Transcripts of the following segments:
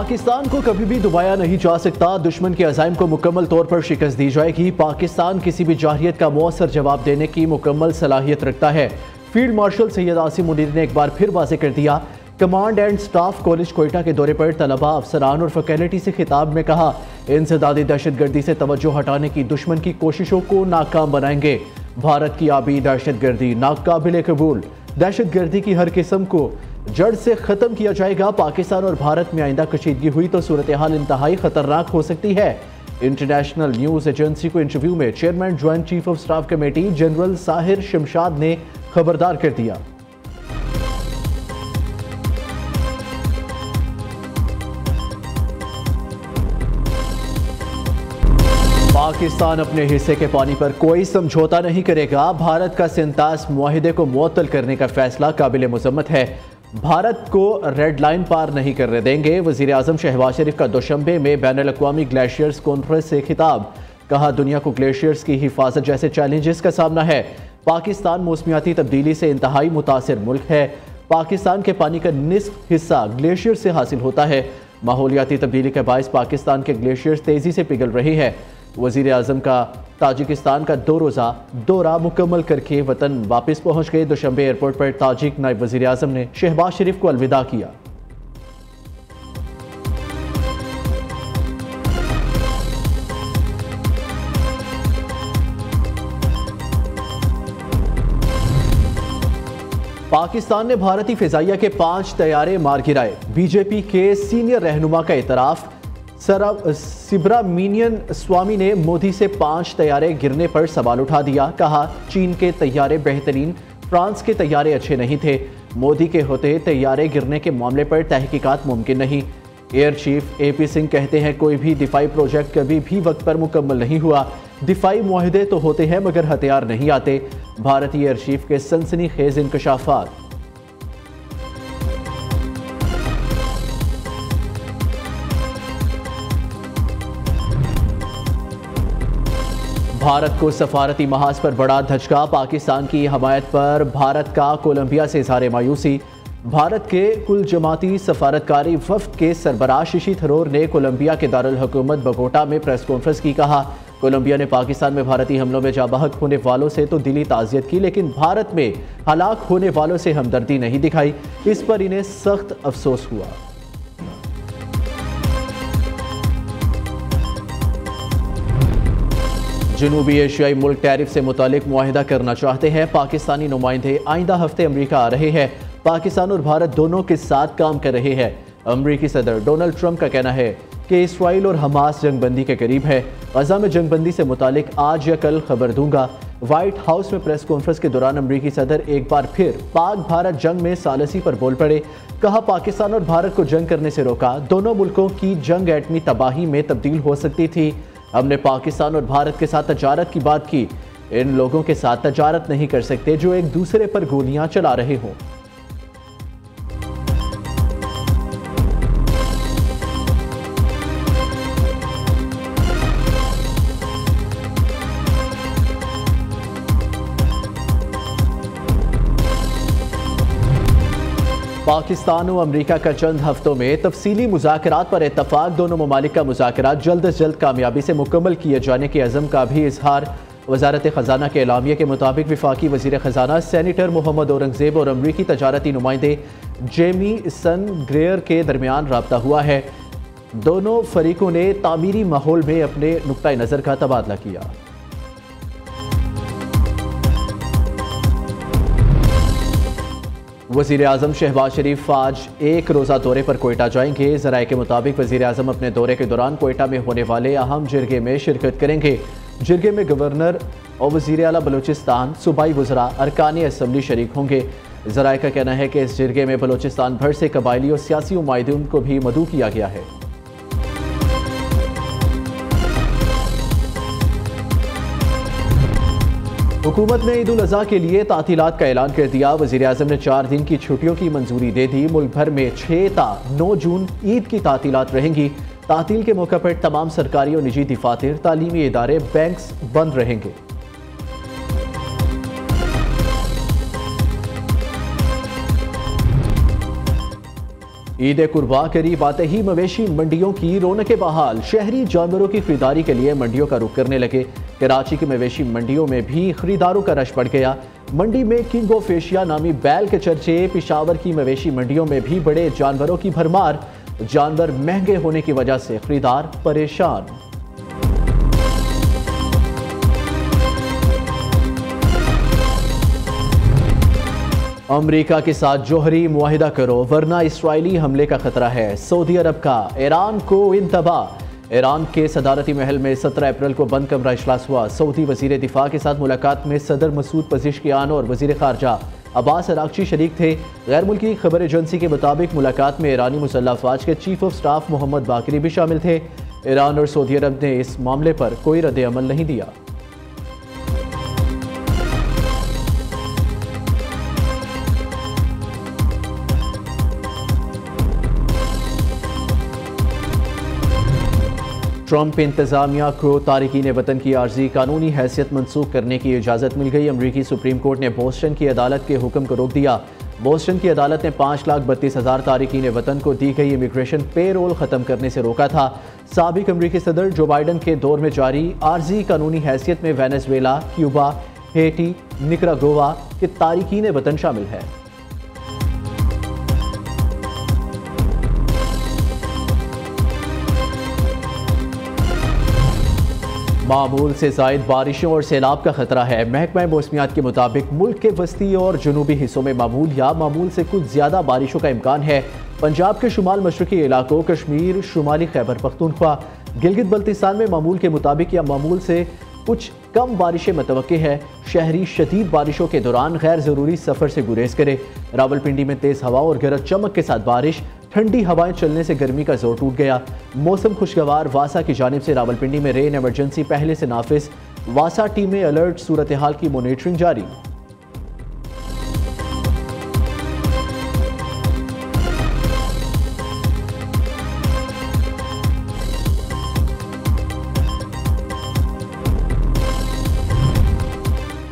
पाकिस्तान को कभी भी दबाया नहीं जा सकता। दुश्मन के अज़ाइम को मुकम्मल तौर पर शिकस्त दी जाएगी। पाकिस्तान किसी भी जाहियत का मौसर जवाब देने की मुकम्मल सलाहियत रखता है। फील्ड मार्शल सैयद आसिम मुनीर ने एक बार फिर वाज़ेह कर दिया। Command and staff college Quetta के दौरे पर तलबा, अफसरान और फैकल्टी से खिताब में कहा, इंसदादी दहशतगर्दी से तवज्जो हटाने की दुश्मन की कोशिशों को नाकाम बनाएंगे। भारत की आबी दहशतगर्दी नाकाबिल कबूल। दहशतगर्दी की हर किस्म को जड़ से ख़त्म किया जाएगा। पाकिस्तान और भारत में आइंदा कशीदगी हुई तो सूरत हाल इंतहाई ख़तरनाक हो सकती है। इंटरनेशनल न्यूज़ एजेंसी को इंटरव्यू में chairman joint chief of staff committee general Sahir Shamshad ने खबरदार कर दिया। पाकिस्तान अपने हिस्से के पानी पर कोई समझौता नहीं करेगा। भारत का सिंतास मुआहिदे को मुअत्तल करने का फैसला काबिल मुज़म्मत है। भारत को रेड लाइन पार नहीं करने देंगे। वज़ीर आज़म शहबाज शरीफ का दोशंबे में बैनुल अक़वामी ग्लेशियर्स कॉन्फ्रेंस से खिताब। कहा, दुनिया को ग्लेशियर्स की हिफाजत जैसे चैलेंजेस का सामना है। पाकिस्तान मौसमियाती तब्दीली से इंतहाई मुतासिर मुल्क है। पाकिस्तान के पानी का निस्फ हिस्सा ग्लेशियर से हासिल होता है। माहौलियाती तब्दीली के बायस पाकिस्तान के ग्लेशियर्स तेज़ी से पिघल रहे हैं। वज़ीर आज़म का ताजिकिस्तान का 2 रोज़ा दौरा मुकम्मल करके वतन वापस पहुँच गए। दुशंबे एयरपोर्ट पर ताजिक नायब वज़ीर आज़म ने शहबाज शरीफ को अलविदा किया। पाकिस्तान ने भारतीय फिजाइया के 5 तैयारे मार गिराए। बीजेपी के सीनियर रहनुमा का इतराफ़। सिब्रामीनियन स्वामी ने मोदी से 5 तैयारे गिरने पर सवाल उठा दिया। कहा, चीन के तैयारे बेहतरीन, फ्रांस के तैयारे अच्छे नहीं थे। मोदी के होते तैयारे गिरने के मामले पर तहकीकात मुमकिन नहीं। एयर चीफ AP सिंह कहते हैं, कोई भी दिफाई प्रोजेक्ट कभी भी वक्त पर मुकम्मल नहीं हुआ। दिफाई मुआहदे तो होते हैं मगर हथियार नहीं आते। भारतीय एयर चीफ के सनसनीखेज इंकशाफात। भारत को सफारती महाज पर बड़ा धचका। पाकिस्तान की हमायत पर भारत का कोलंबिया से इज़हार मायूसी। भारत के कुल जमाती सफारतकारी वफ्द के सरबराह शशि थरूर ने कोलंबिया के दारुल हुकूमत बगोटा में प्रेस कॉन्फ्रेंस की। कहा, कोलंबिया ने पाकिस्तान में भारतीय हमलों में जाबहक होने वालों से तो दिली ताज़ियत की, लेकिन भारत में हलाक होने वालों से हमदर्दी नहीं दिखाई। इस पर इन्हें सख्त अफसोस हुआ। जनूबी एशियाई मुल्क टैरिफ से मुतालिक मुआहिदा करना चाहते हैं। पाकिस्तानी नुमाइंदे आइंदा हफ्ते अमरीका आ रहे हैं। पाकिस्तान और भारत दोनों के साथ काम कर रहे हैं। अमरीकी सदर डोनाल्ड ट्रंप का कहना है कि इसराइल और हमास जंगबंदी के करीब है। गजा में जंगबंदी से मुतालिक आज या कल खबर दूंगा। व्हाइट हाउस में प्रेस कॉन्फ्रेंस के दौरान अमरीकी सदर एक बार फिर पाक भारत जंग में सालसी पर बोल पड़े। कहा, पाकिस्तान और भारत को जंग करने से रोका। दोनों मुल्कों की जंग एटमी तबाही में तब्दील हो सकती थी। हमने पाकिस्तान और भारत के साथ तजारत की बात की। इन लोगों के साथ तजारत नहीं कर सकते जो एक दूसरे पर गोलियां चला रहे हों। पाकिस्तान और अमरीका का चंद हफ्तों में तफसीली मुज़ाकरात पर इत्तफाक। दोनों ममालिक का मुज़ाकरात जल्द से जल्द कामयाबी से मुकम्मल किए जाने के अज़म का भी इजहार। वज़ारत ख़जाना के एलामिया के मुताबिक वफाकी वज़ीर ख़जाना सेनेटर मोहम्मद औरंगज़ेब और अमरीकी तजारती नुमाइंदे जेमीसन ग्रेयर के दरमियान रब्ता हुआ है। दोनों फरीकों ने तामीरी माहौल में अपने नुक्ता नज़र का तबादला किया। वज़ीर आज़म शहबाज शरीफ आज 1 रोज़ा दौरे पर कोयटा जाएंगे। ज़राए के मुताबिक वज़ीर आज़म अपने दौरे के दौरान कोयटा में होने वाले अहम जिरगे में शिरकत करेंगे। जिरगे में गवर्नर और वज़ीर आला बलूचिस्तान, सूबाई वज़रा, अरकान असम्बली शरीक होंगे। ज़राए का कहना है कि इस जिरगे में बलूचिस्तान भर से कबायली और सियासी नुमाइंदों को भी मदऊ किया गया है। हुकूमत ने ईद उल अज़हा के लिए तातीलात का ऐलान कर दिया। वज़ीर आज़म ने 4 दिन की छुट्टियों की मंजूरी दे दी। मुल्क भर में 6 ता 9 जून ईद की तातीलात रहेंगी। तातील के मौके पर तमाम सरकारी और निजी दफातर, तालीमी इदारे, बैंक्स बंद रहेंगे। ईद कुर्बा करीब आते ही मवेशी मंडियों की रौनकें बहाल। शहरी जानवरों की खरीदारी के लिए मंडियों का रुख करने लगे। कराची की मवेशी मंडियों में भी खरीदारों का रश बढ़ गया। मंडी में किंग ऑफ एशिया नामी बैल के चर्चे। पिशावर की मवेशी मंडियों में भी बड़े जानवरों की भरमार। जानवर महंगे होने की वजह से खरीदार परेशान। अमेरिका के साथ जोहरी मुआहिदा करो वरना इस्राइली हमले का खतरा है। सऊदी अरब का ईरान को इंतबाह। ईरान के सदारती महल में 17 अप्रैल को बंद कमरा इजलास हुआ। सऊदी वजीर दिफा के साथ मुलाकात में सदर मसूद पज़ेश्कियान और वजीर खारजा अब्बास अरागची शरीक थे। गैर मुल्की खबर एजेंसी के मुताबिक मुलाकात में ईरानी मुसल्लह अफवाज के चीफ ऑफ स्टाफ मोहम्मद बाकरी भी शामिल थे। ईरान और सऊदी अरब ने इस मामले पर कोई रद्द अमल नहीं दिया। ट्रंप इंतजामिया को तारिकीन वतन की आर्जी कानूनी हैसियत मनसूख करने की इजाज़त मिल गई। अमरीकी सुप्रीम कोर्ट ने बोस्टन की अदालत के हुक्म को रोक दिया। बोस्टन की अदालत ने 5,32,000 तारिकीन वतन को दी गई इमिग्रेशन पे रोल ख़त्म करने से रोका था। साबिक अमरीकी सदर जो बाइडन के दौर में जारी आर्जी कानूनी हैसियत में वेनेजुएला, क्यूबा, हेटी, निकरागुआ के तारिकीन वतन शामिल है। मामूल से ज़ायद बारिशों और सैलाब का खतरा है। महकमा मौसमियात के मुताबिक मुल्क के वस्ती और जनूबी हिस्सों में मामूल या मामूल से कुछ ज़्यादा बारिशों का इम्कान है। पंजाब के शुमाल मशरकी इलाकों, कश्मीर, शुमाली खैबर पख्तूनख्वा, गिलगित बल्तिस्तान में मामूल के मुताबिक या मामूल से कुछ कम बारिशें मतवक्के है। शहरी शदीद बारिशों के दौरान गैर ज़रूरी सफ़र से गुरेज करे। रावलपिंडी में तेज़ हवा और गरज चमक के साथ बारिश। ठंडी हवाएं चलने से गर्मी का जोर टूट गया। मौसम खुशगवार। वासा की जानिब से रावलपिंडी में रेन इमरजेंसी पहले से नाफिज। वासा टीमें अलर्ट। सूरत हाल की मॉनिटरिंग जारी।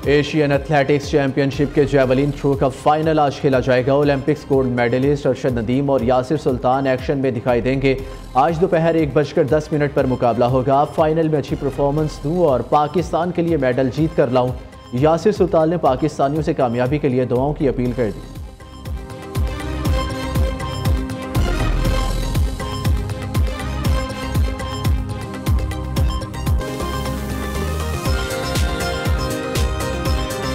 एशियन एथलेटिक्स चैंपियनशिप के जैवलिन थ्रो का फाइनल आज खेला जाएगा। Olympics gold medallist Arshad Nadeem और यासिर सुल्तान एक्शन में दिखाई देंगे। आज दोपहर 1:10 पर मुकाबला होगा। फाइनल में अच्छी परफॉर्मेंस दूं और पाकिस्तान के लिए मेडल जीत कर लाऊं। यासिर सुल्तान ने पाकिस्तानियों से कामयाबी के लिए दुआओं की अपील कर दी।